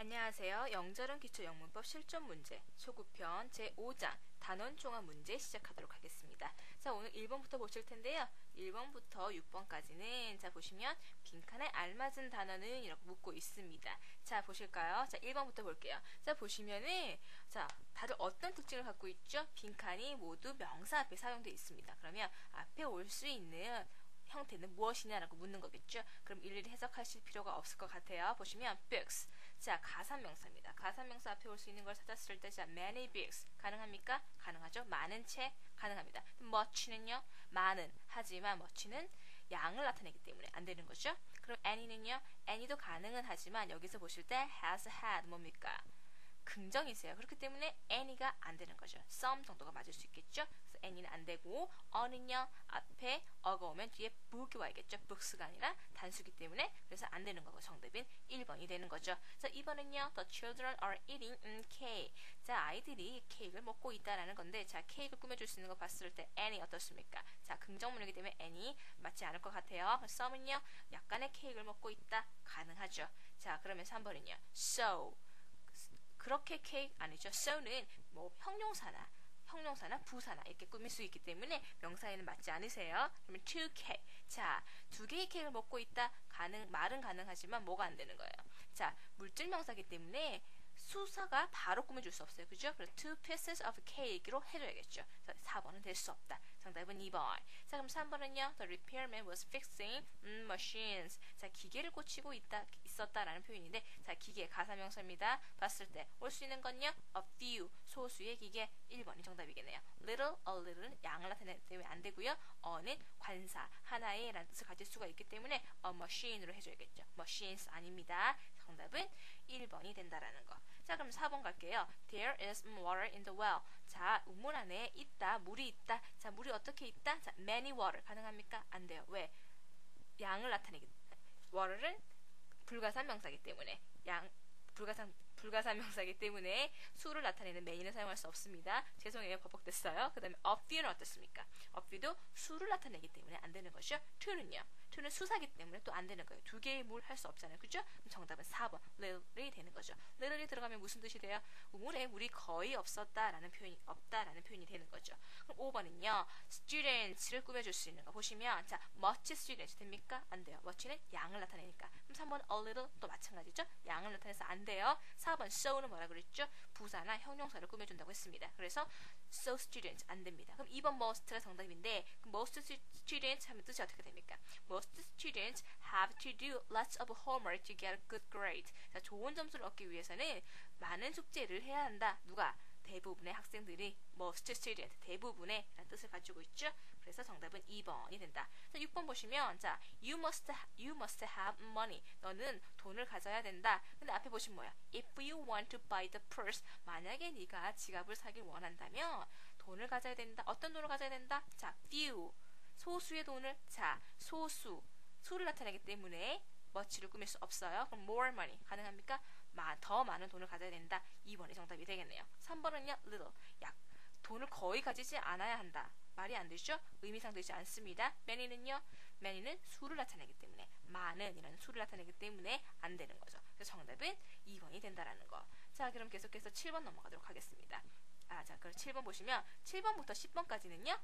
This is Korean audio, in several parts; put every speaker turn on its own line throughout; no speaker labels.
안녕하세요. 영절은 기초영문법 실전 문제 초급편 제5장 단원종합 문제 시작하도록 하겠습니다. 자, 오늘 1번부터 보실 텐데요. 1번부터 6번까지는 자 보시면 빈칸에 알맞은 단어는 이렇게 묻고 있습니다. 자, 보실까요? 자, 1번부터 볼게요. 자, 보시면은 자, 다들 어떤 특징을 갖고 있죠? 빈칸이 모두 명사 앞에 사용되어 있습니다. 그러면 앞에 올 수 있는 형태는 무엇이냐라고 묻는 거겠죠. 그럼 일일이 해석하실 필요가 없을 것 같아요. 보시면 books. 자, 가산명사입니다. 가산명사 앞에 올 수 있는 걸 찾았을 때 자, many books 가능합니까? 가능하죠. 많은 책 가능합니다. much는요? 많은. 하지만 much는 양을 나타내기 때문에 안 되는 거죠. 그럼 any는요? any도 가능은 하지만 여기서 보실 때 has, had 뭡니까? 긍정이세요. 그렇기 때문에 any가 안 되는 거죠. some 정도가 맞을 수 있겠죠. 그래서 any는 안 되고 어는요. 앞에 어가 오면 뒤에 book이 와야겠죠. books가 아니라 단수기 때문에 그래서 안 되는 거고 정답은 1번이 되는 거죠. 자, 2번은요. The children are eating cake. 자, 아이들이 케이크를 먹고 있다라는 건데 자, 케이크를 꾸며줄 수 있는 거 봤을 때 any 어떻습니까? 자, 긍정문이기 때문에 any 맞지 않을 것 같아요. some은요. 약간의 케이크를 먹고 있다. 가능하죠. 자, 그러면 3번은요. so 그렇게 케이크 아니죠. so는 뭐 형용사나 부사나 이렇게 꾸밀 수 있기 때문에 명사에는 맞지 않으세요. 그러면 to cake. 자, 두 개의 케이크를 먹고 있다. 말은 가능하지만 뭐가 안 되는 거예요. 자, 물질 명사기 때문에 수사가 바로 꾸며줄 수 없어요. 그죠? 그래서 two pieces of cake로 해줘야겠죠. 4번은 될 수 없다. 정답은 2번. 자, 그럼 3번은요. The repairman was fixing machines. 자, 기계를 고치고 있었다라는 표현인데, 자, 기계 가사명사입니다. 봤을 때 올 수 있는 건요. a few, 소수의 기계. 1번이 정답이겠네요. little, a little는 양을 나타내기 때문에 안 되고요. 어는 관사, 하나의 라는 뜻을 가질 수가 있기 때문에 a machine으로 해줘야겠죠. machines 아닙니다. 정답은 1번이 된다라는 거. 자, 그럼 4번 갈게요. There is water in the well. 자, 우물 안에 있다. 물이 있다. 자, 물이 어떻게 있다? 자, many water. 가능합니까? 안 돼요. 왜? 양을 나타내기. water는 불가산 명사이기 때문에 불가산 명사이기 때문에 수를 나타내는 many는 사용할 수 없습니다. 죄송해요. 버벅댔어요. 그 다음에 a few는 어떻습니까? a few도 수를 나타내기 때문에 안 되는 것이죠. to는요. to는 수사기 때문에 또 안 되는 거예요. 두 개의 물 할 수 없잖아요. 그죠? 그럼 정답은 4번 little이 되는 거죠. little이 들어가면 무슨 뜻이 돼요? 우물에 물이 거의 없었다라는 표현이 없다라는 표현이 되는 거죠. 그럼 5번은요. students를 꾸며줄 수 있는 거 보시면 자, much students 됩니까? 안 돼요. much는 양을 나타내니까. 그럼 3번 a little 또 마찬가지죠. 양을 나타내서 안 돼요. 4번 so는 뭐라 그랬죠? 부사나 형용사를 꾸며준다고 했습니다. 그래서 so students 안 됩니다. 그럼 2번 most가 정답인데 most students 하면 뜻이 어떻게 됩니까? Most students have to do lots of homework to get a good grade. 자, 좋은 점수를 얻기 위해서는 많은 숙제를 해야 한다. 누가? 대부분의 학생들이 most student, 대부분의 라는 뜻을 가지고 있죠. 그래서 정답은 2번이 된다. 자, 6번 보시면 자, you must have money. 너는 돈을 가져야 된다. 근데 앞에 보시면 뭐야? If you want to buy the purse. 만약에 네가 지갑을 사길 원한다면 돈을 가져야 된다. 어떤 돈을 가져야 된다? 자, few. 소수의 돈을 자, 수를 나타내기 때문에 much를 꾸밀 수 없어요. 그럼 more money 가능합니까? 더 많은 돈을 가져야 된다. 2번이 정답이 되겠네요. 3번은요. little. 돈을 거의 가지지 않아야 한다. 말이 안 되죠? 의미상 되지 않습니다. many는 수를 나타내기 때문에 많은 이라는 수를 나타내기 때문에 안 되는 거죠. 그래서 정답은 2번이 된다라는 거. 자, 그럼 계속해서 7번 넘어가도록 하겠습니다. 자, 그럼 7번 보시면 7번부터 10번까지는요.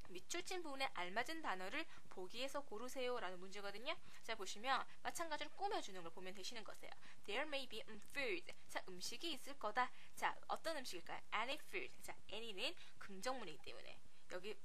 밑줄친 부분에 알맞은 단어를 보기에서 고르세요 라는 문제거든요. 자, 보시면 마찬가지로 꾸며주는 걸 보면 되시는 거세요. There may be food. 자, 음식이 있을 거다. 자, 어떤 음식일까요? Any food. 자, any는 긍정문이기 때문에 여기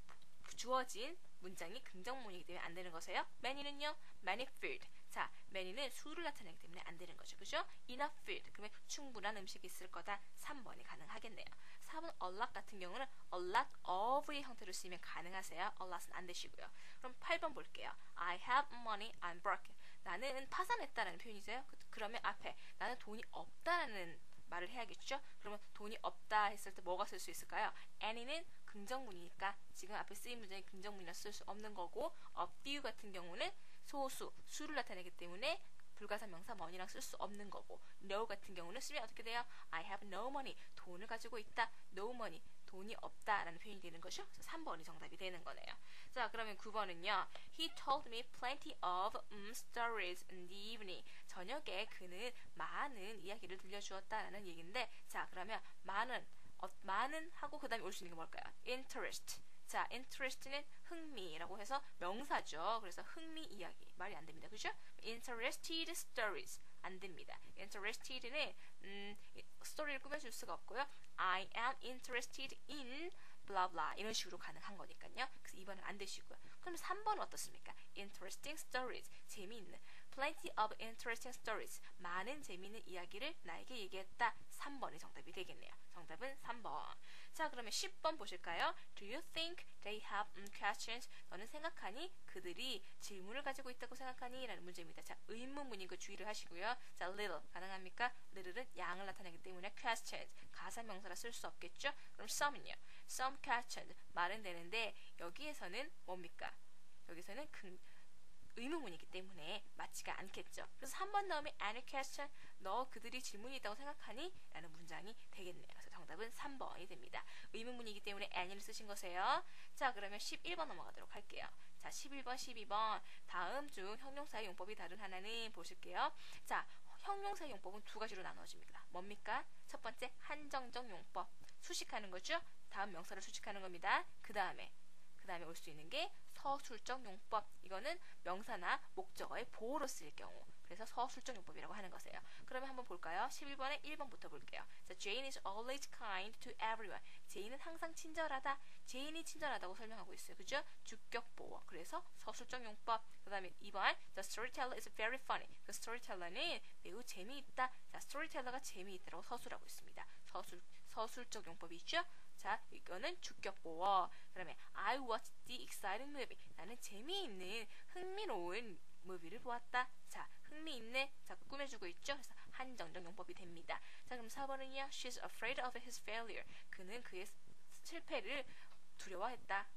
주어진 문장이 긍정문이기 때문에 안 되는 거세요. many는요. many food. 자, many는 수를 나타내기 때문에 안 되는 거죠. 그죠? enough food. 그러면 충분한 음식이 있을 거다. 3번이 가능하겠네요. 4번 a lot 같은 경우는 a lot of의 형태로 쓰이면 가능하세요. a lot은 안 되시고요. 그럼 8번 볼게요. I have money, I'm broke. 나는 파산했다라는 표현이세요. 그러면 앞에 나는 돈이 없다라는 말을 해야겠죠? 그러면 돈이 없다 했을 때 뭐가 쓸 수 있을까요? any는 긍정문이니까 지금 앞에 쓰인 문장이 긍정문이라 쓸 수 없는 거고 a few 같은 경우는 수를 나타내기 때문에 불가사명사 money랑 쓸 수 없는 거고 no 같은 경우는 쓰면 어떻게 돼요? I have no money. 돈을 가지고 있다. no money. 돈이 없다라는 표현이 되는 것이죠. 그래서 3번이 정답이 되는 거네요. 자, 그러면 9번은요. He told me plenty of stories in the evening. 저녁에 그는 많은 이야기를 들려주었다라는 얘기인데, 자, 그러면 많은 하고 그 다음에 올 수 있는 게 뭘까요? interest. 자, interest는 흥미라고 해서 명사죠. 그래서 흥미 이야기. 말이 안 됩니다. 그죠? interested stories. 안 됩니다. interested는 스토리를 꾸며줄 수가 없고요. I am interested in blah blah 이런 식으로 가능한 거니까요. 그래서 2번은 안 되시고요. 그럼 3번은 어떻습니까? interesting stories. 재미있는. plenty of interesting stories. 많은 재미있는 이야기를 나에게 얘기했다. 3번이 정답이 되겠네요. 정답은 3번. 자, 그러면 10번 보실까요? Do you think they have questions? 너는 생각하니? 그들이 질문을 가지고 있다고 생각하니? 라는 문제입니다. 자, 의문문인 거 주의를 하시고요. 자, little 가능합니까? little은 양을 나타내기 때문에 questions 가사명사라 쓸 수 없겠죠? 그럼 some은요? some questions 말은 되는데 여기에서는 뭡니까? 여기서는 의문문이기 때문에 맞지가 않겠죠. 그래서 3번 다음에 any question, 너 그들이 질문이 있다고 생각하니? 라는 문장이 되겠네요. 그래서 정답은 3번이 됩니다. 의문문이기 때문에 any를 쓰신 거세요. 자, 그러면 11번 넘어가도록 할게요. 자, 11번, 12번 다음 중 형용사의 용법이 다른 하나는 보실게요. 자, 형용사의 용법은 두 가지로 나눠집니다. 뭡니까? 첫 번째, 한정적 용법. 수식하는 거죠. 다음 명사를 수식하는 겁니다. 그 다음에 올 수 있는 게 서술적 용법. 이거는 명사나 목적어의 보호로 쓰일 경우. 그래서 서술적 용법이라고 하는 것이에요. 그러면 한번 볼까요? 11번에 1번부터 볼게요. 자, Jane is always kind to everyone. 제인은 항상 친절하다. 제인이 친절하다고 설명하고 있어요. 그죠? 주격 보호. 그래서 서술적 용법. 그 다음에 2번 The storyteller is very funny. 그 storyteller는 매우 재미있다. 자, storyteller가 재미있다고 서술하고 있습니다. 서술적 용법이죠? 자, 이거는 주격 보호. 그다음에 I watched the exciting movie. 나는 재미있는 흥미로운 무비를 보았다. 자, 흥미있네. 자, 꾸며주고 있죠. 그래서 한정적 용법이 됩니다. 자, 그럼 4번은요. She's afraid of his failure. 그는 그의 실패를 두려워했다.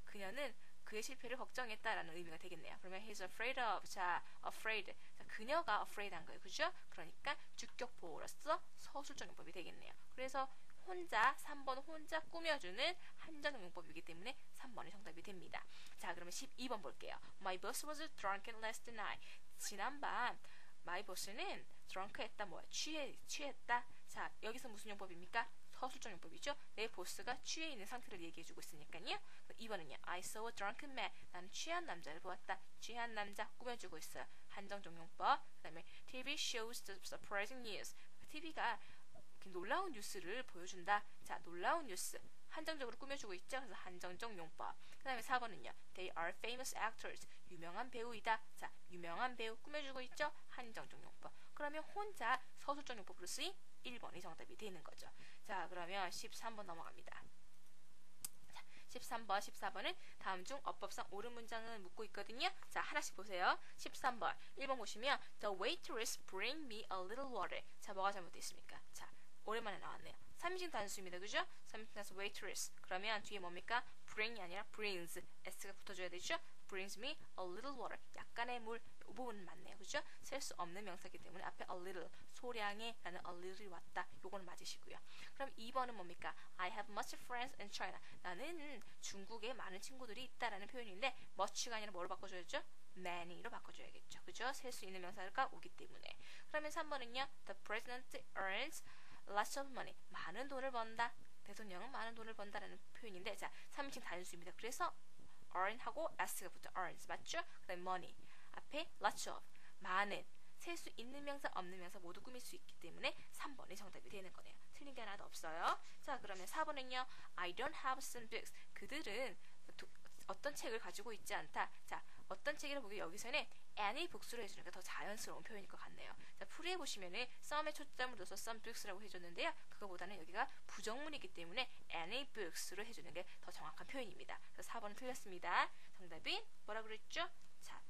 그녀는 그의 실패를 걱정했다라는 의미가 되겠네요. 그러면 he's afraid of. 자, afraid. 자, 그녀가 afraid한 거예요. 그죠? 그러니까 주격 보호로서 서술적 용법이 되겠네요. 그래서 3번 혼자 꾸며주는 한정 용법이기 때문에 3번이 정답이 됩니다. 자, 그러면 12번 볼게요. My boss was drunk last night. 지난밤 my boss는 drunk했다. 뭐야? 취했다. 자, 여기서 무슨 용법입니까? 서술적 용법이죠. 내 보스가 취해 있는 상태를 얘기해주고 있으니까요. 2번은요. I saw a drunken man. 나는 취한 남자를 보았다. 취한 남자 꾸며주고 있어요. 한정적 용법. 그 다음에 TV shows the surprising news. TV가 놀라운 뉴스를 보여준다. 자, 놀라운 뉴스 한정적으로 꾸며주고 있죠. 그래서 한정적 용법. 그 다음에 4번은요. They are famous actors. 유명한 배우이다. 자, 유명한 배우 꾸며주고 있죠. 한정적 용법. 그러면 혼자 서술적 용법으로 쓰인 1번이 정답이 되는 거죠. 자, 그러면 13번 넘어갑니다. 13번, 14번은 다음 중 어법상 옳은 문장을 묻고 있거든요. 자, 하나씩 보세요. 13번, 1번 보시면 The waitress bring me a little water. 자, 뭐가 잘못되어 있습니까? 자, 오랜만에 나왔네요. 3인칭 단수입니다. 그죠? 3인칭 단수 waitress. 그러면 뒤에 뭡니까? bring이 아니라 brings. s가 붙어줘야 되죠? brings me a little water. 약간의 물. 이 부분은 맞네요. 그죠? 셀 수 없는 명사이기 때문에 앞에 a little, 소량의 라는 a little이 왔다. 요거는 맞으시고요. 그럼 2번은 뭡니까? I have much friends in China. 나는 중국에 많은 친구들이 있다라는 표현인데 much가 아니라 뭐로 바꿔줘야죠? many로 바꿔줘야겠죠. 그죠? 셀 수 있는 명사가 오기 때문에. 그러면 3번은요. The president earns lots of money. 많은 돈을 번다. 대통령은 많은 돈을 번다라는 표현인데, 자, 3인칭 단수입니다. 그래서 earn하고 s가 붙어 earns. 맞죠? 그 다음에 money. 앞에 lots of. 많은. 셀 수 있는 명사, 없는 명사 모두 꾸밀 수 있기 때문에 3번이 정답이 되는 거네요. 틀린 게 하나도 없어요. 자, 그러면 4번은요. I don't have some books. 그들은 어떤 책을 가지고 있지 않다. 자, 어떤 책이라 보기 여기서는 any books로 해주니까 더 자연스러운 표현일 것 같네요. 자, 풀이해 보시면은 some에 초점을 둬서 some books라고 해줬는데요. 그거보다는 여기가 부정문이기 때문에 any books로 해주는 게 더 정확한 표현입니다. 그래서 4번은 틀렸습니다. 정답은 뭐라 그랬죠? 자,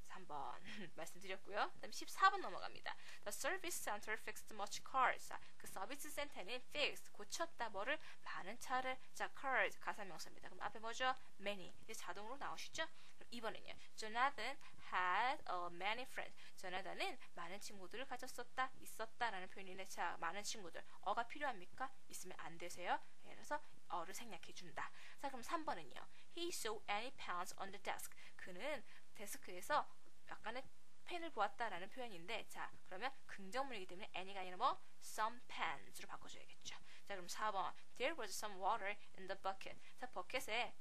3번 말씀드렸고요. 그다음 14번 넘어갑니다. The service center fixed much cars. 자, 그 서비스 센터는 fixed 고쳤다. 뭐를? 많은 차를. 자, cars 가사명사입니다. 그럼 앞에 뭐죠? many. 이제 자동으로 나오시죠? 그럼 2번은요. Jonathan had many friends. 조나단은 많은 친구들을 가졌었다, 있었다라는 표현인데, 자, 많은 친구들. 어가 필요합니까? 있으면 안 되세요. 그래서 어를 생략해 준다. 자, 그럼 3번은요. He saw any pens on the desk. 그는 데스크에서 약간의 펜을 보았다라는 표현인데, 자, 그러면 긍정문이기 때문에 any가 아니라 뭐 some pens로 바꿔줘야겠죠. 자, 그럼 4번 There was some water in the bucket. 자, 버켓에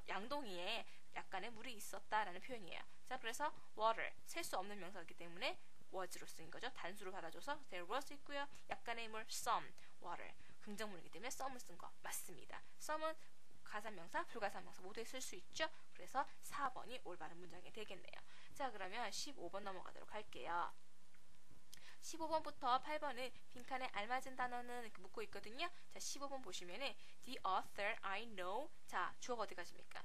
양동이에 약간의 물이 있었다라는 표현이에요. 자, 그래서 water 셀 수 없는 명사이기 때문에 was로 쓰인 거죠. 단수로 받아줘서 there was 있고요. 약간의 물 some water 긍정문이기 때문에 some을 쓴 거 맞습니다. some은 가산명사, 불가산명사 모두에 쓸 수 있죠. 그래서 4번이 올바른 문장이 되겠네요. 자, 그러면 15번 넘어가도록 할게요. 15번부터 8번은 빈칸에 알맞은 단어는 이렇게 묶고 있거든요. 자, 15번 보시면은 The author I know. 자, 주어가 어디까지입니까?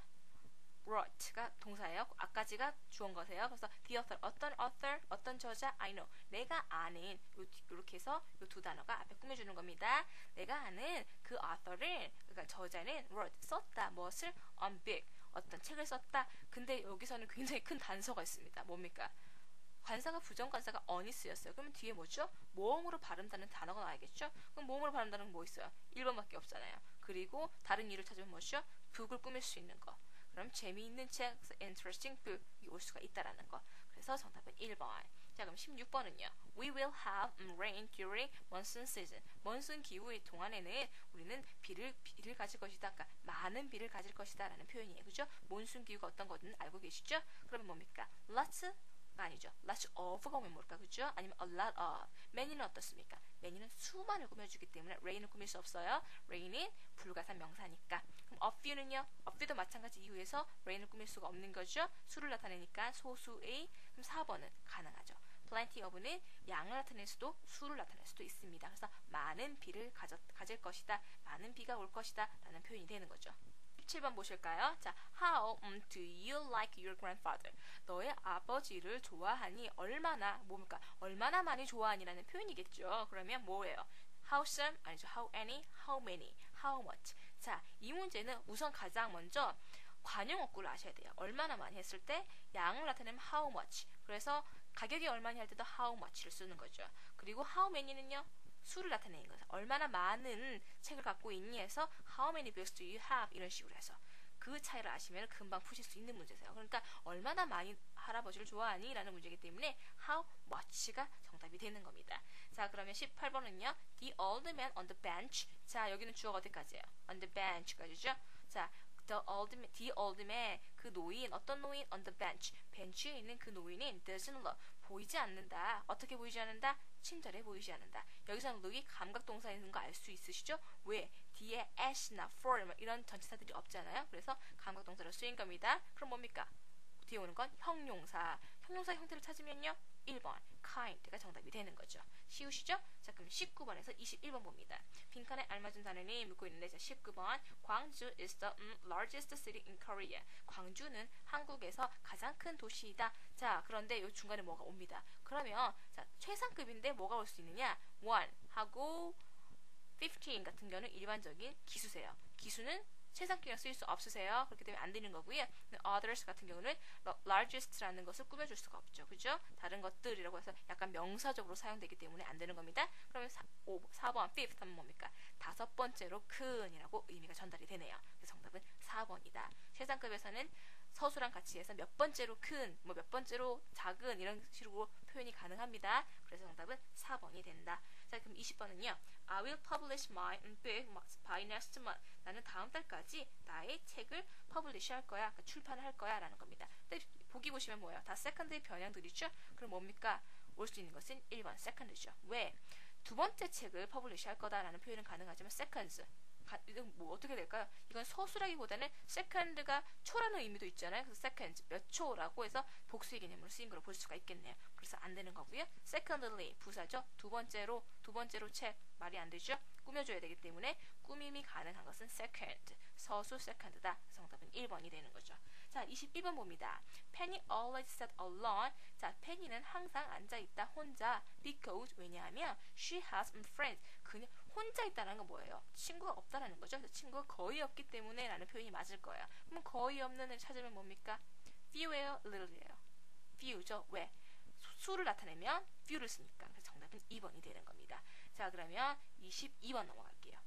wrote가 동사예요. 아까지가 주어인 거세요. 그래서 the author, 어떤 author, 어떤 저자, I know. 내가 아는, 이렇게 해서 이 두 단어가 앞에 꾸며주는 겁니다. 내가 아는 그 author를, 그러니까 저자는 wrote, 썼다. 무엇을? on big, 어떤 책을 썼다. 근데 여기서는 굉장히 큰 단서가 있습니다. 뭡니까? 관사가 부정관사가 on이 쓰였어요. 그러면 뒤에 뭐죠? 모음으로 발음다는 단어가 나와야겠죠? 그럼 모음으로 발음다는 건 뭐 있어요? 1번밖에 없잖아요. 그리고 다른 이유를 찾으면 뭐죠? book을 꾸밀 수 있는 거. 그럼 재미있는 책, interesting book이 올 수가 있다라는 거. 그래서 정답은 1번. 자, 그럼 16번은요. We will have rain during monsoon season. monsoon 기후의 동안에는 우리는 비를 가질 것이다. 그러니까 많은 비를 가질 것이다 라는 표현이에요. 그죠? 몬순 기후가 어떤 거든 알고 계시죠? 그러면 뭡니까? lots 가 아니죠. lots of가 오면 뭘까? 그죠? 아니면 a lot of. many는 어떻습니까? many는 수만을 꾸며주기 때문에 rain을 꾸밀 수 없어요. rain은 불가산 명사니까. 그럼 a few는요? a few도 마찬가지 이유에서 rain을 꾸밀 수가 없는 거죠. 수를 나타내니까 소수의. 그럼 4번은 가능하죠. plenty of는 양을 나타낼 수도 수를 나타낼 수도 있습니다. 그래서 많은 비를 가질 것이다. 많은 비가 올 것이다 라는 표현이 되는 거죠. 17번 보실까요? 자, how do you like your grandfather? 너의 아버지를 좋아하니 얼마나 뭡니까? 얼마나 많이 좋아하니라는 표현이겠죠. 그러면 뭐예요? How some? 아니죠. How any? How many? How much? 자, 이 문제는 우선 가장 먼저 관용어구를 아셔야 돼요. 얼마나 많이 했을 때 양을 나타내면 how much. 그래서 가격이 얼마니 할 때도 how much를 쓰는 거죠. 그리고 how many는요? 수를 나타내는 거죠. 얼마나 많은 책을 갖고 있니 해서 how many books do you have 이런 식으로 해서 그 차이를 아시면 금방 푸실 수 있는 문제세요. 그러니까 얼마나 많이 할아버지를 좋아하니? 라는 문제이기 때문에 how much가 정답이 되는 겁니다. 자, 그러면 18번은요. The old man on the bench. 자, 여기는 주어가 어디까지예요? on the bench까지죠. 자, the old man, 그 노인, 어떤 노인? on the bench. 벤치에 있는 그 노인은 doesn't look, 보이지 않는다. 어떻게 보이지 않는다? 친절해 보이지 않는다. 여기서 look이 감각동사에 있는 거 알 수 있으시죠? 왜? 뒤에 as나 for 이런 전치사들이 없잖아요. 그래서 감각동사로 쓰인 겁니다. 그럼 뭡니까? 뒤에 오는 건 형용사. 형용사 형태를 찾으면요. 1번 kind가 정답이 되는 거죠. 쉬우시죠? 자, 그럼 19번에서 21번 봅니다. 빈칸에 알맞은 단어는 묻고 있는데, 자, 19번 광주 is the largest city in Korea. 광주는 한국에서 가장 큰 도시이다. 자, 그런데 이 중간에 뭐가 옵니다. 그러면 자, 최상급인데 뭐가 올 수 있느냐? 1 하고 15 같은 경우는 일반적인 기수세요. 기수는 최상급이랑 쓰일 수 없으세요. 그렇기 때문에 안 되는 거고요. others 같은 경우는 largest라는 것을 꾸며줄 수가 없죠. 그죠? 다른 것들이라고 해서 약간 명사적으로 사용되기 때문에 안 되는 겁니다. 그러면 4번 fifth 하면 뭡니까? 다섯 번째로 큰이라고 의미가 전달이 되네요. 그래서 정답은 4번이다. 최상급에서는 서술랑 같이 해서 몇 번째로 큰, 뭐 몇 번째로 작은 이런 식으로 표현이 가능합니다. 그래서 정답은 4번이 된다. 자, 그럼 20번은요. I will publish my book by next month. 나는 다음 달까지 나의 책을 publish 할 거야. 그러니까 출판을 할 거야 라는 겁니다. 근데 보기 보시면 뭐예요? 다 second의 변형들이죠? 그럼 뭡니까? 올 수 있는 것은 1번 second죠. 왜? 두 번째 책을 publish 할 거다라는 표현은 가능하지만 seconds 이건 뭐 어떻게 될까요? 이건 서술하기보다는 second가 초라는 의미도 있잖아요. 그래서 seconds 몇 초라고 해서 복수의 개념으로 쓰인 걸로 볼 수가 있겠네요. 그래서 안 되는 거고요. secondly 부사죠. 두 번째로 책 말이 안 되죠. 꾸며줘야 되기 때문에 꾸밈이 가능한 것은 second 서술 second다. 정답은 1번이 되는 거죠. 자, 21번 봅니다. Penny always sat alone. 자, 페니는 항상 앉아있다 혼자 because 왜냐하면 she has friends. 그냥 혼자 있다는 건 뭐예요? 친구가 없다라는 거죠. 그래서 친구가 거의 없기 때문에 라는 표현이 맞을 거예요. 그럼 거의 없는 을 찾으면 뭡니까? few예요? little예요? few죠. 왜? 수를 나타내면 few를 쓰니까. 그래서 정답은 2번이 되는 겁니다. 자, 그러면 22번 넘어갈게요.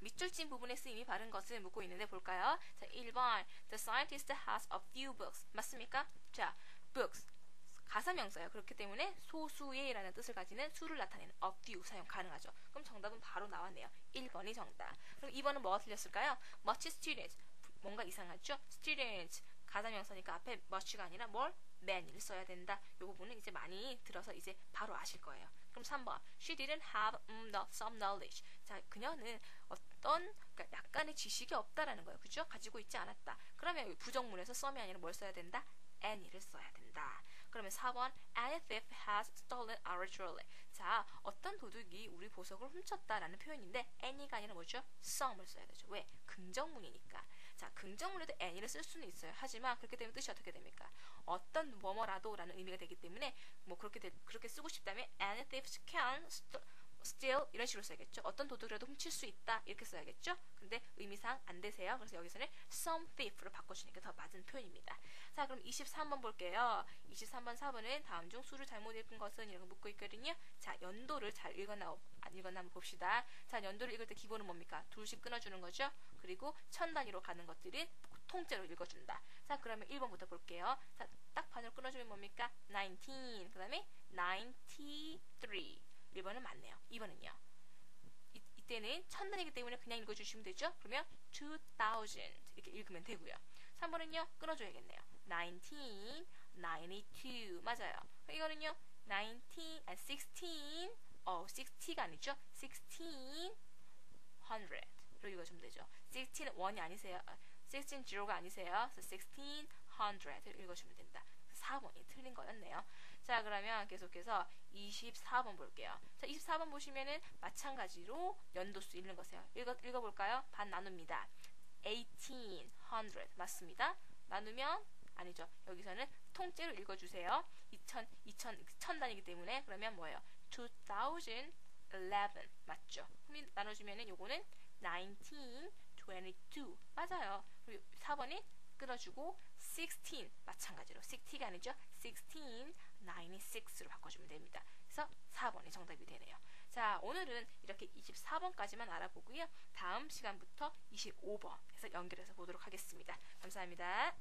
밑줄 찐 부분에 쓰임이 바른 것을 묻고 있는데 볼까요? 자, 1번 The scientist has a few books. 맞습니까? 자, books 가사명사예요. 그렇기 때문에 소수의 라는 뜻을 가지는 수를 나타내는 a few 사용 가능하죠. 그럼 정답은 바로 나왔네요. 1번이 정답. 그럼 2번은 뭐가 틀렸을까요? Much students. 뭔가 이상하죠? Students 가사명사니까 앞에 much가 아니라 뭘? many를 써야 된다. 이 부분은 이제 많이 들어서 이제 바로 아실 거예요. 그럼 3번 She didn't have some knowledge. 자, 그녀는 어떤 그러니까 약간의 지식이 없다라는 거예요. 그죠? 가지고 있지 않았다. 그러면 여기 부정문에서 some이 아니라 뭘 써야 된다? any를 써야 된다. 그러면 4번 Any thief has stolen our jewelry. 자, 어떤 도둑이 우리 보석을 훔쳤다라는 표현인데 any가 아니라 뭐죠? some을 써야 되죠. 왜? 긍정문이니까. 자, 긍정문에도 any를 쓸 수는 있어요. 하지만 그렇게 되면 뜻이 어떻게 됩니까? 어떤 뭐뭐라도라는 의미가 되기 때문에 뭐 그렇게 쓰고 싶다면 any thieves can steal 이런 식으로 써야겠죠. 어떤 도둑이라도 훔칠 수 있다 이렇게 써야겠죠. 근데 의미상 안 되세요. 그래서 여기서는 some thief로 바꿔주는 게 더 맞은 표현입니다. 자, 그럼 23번 볼게요. 23번 4번은 다음 중 수를 잘못 읽은 것은 이런 거 묻고 있거든요. 자, 연도를 잘 읽었나 안 읽었나 한번 봅시다. 자, 연도를 읽을 때 기본은 뭡니까? 둘씩 끊어주는 거죠. 그리고 천 단위로 가는 것들은 통째로 읽어준다. 자, 그러면 1번부터 볼게요. 자, 딱 반으로 끊어주면 뭡니까? 19. 그 다음에 93. 1번은 맞네요. 2번은요. 이때는 천 단위이기 때문에 그냥 읽어주시면 되죠. 그러면 2000 이렇게 읽으면 되고요. 3번은요. 끊어줘야겠네요. 1992 맞아요. 이거는요. 16 60가 아니죠. 1600로 읽어주면 되죠. 16은 1이 아니세요. 16 0가 아니세요. 그래서 1600을 읽어주면 된다. 4번이 틀린 거였네요. 자, 그러면 계속해서 24번 볼게요. 자, 24번 보시면은 마찬가지로 연도수 읽는 것이에요. 읽어볼까요? 반 나눕니다. 1800 맞습니다. 나누면 아니죠. 여기서는 통째로 읽어주세요. 1000 단위이기 때문에 그러면 뭐예요? 2011 맞죠? 그럼 나눠주면은 요거는 1922 맞아요. 그리고 4번이 끊어주고 16 마찬가지로 60가 아니죠. 1696로 바꿔주면 됩니다. 그래서 4번이 정답이 되네요. 자, 오늘은 이렇게 24번까지만 알아보고요. 다음 시간부터 25번에서 연결해서 보도록 하겠습니다. 감사합니다.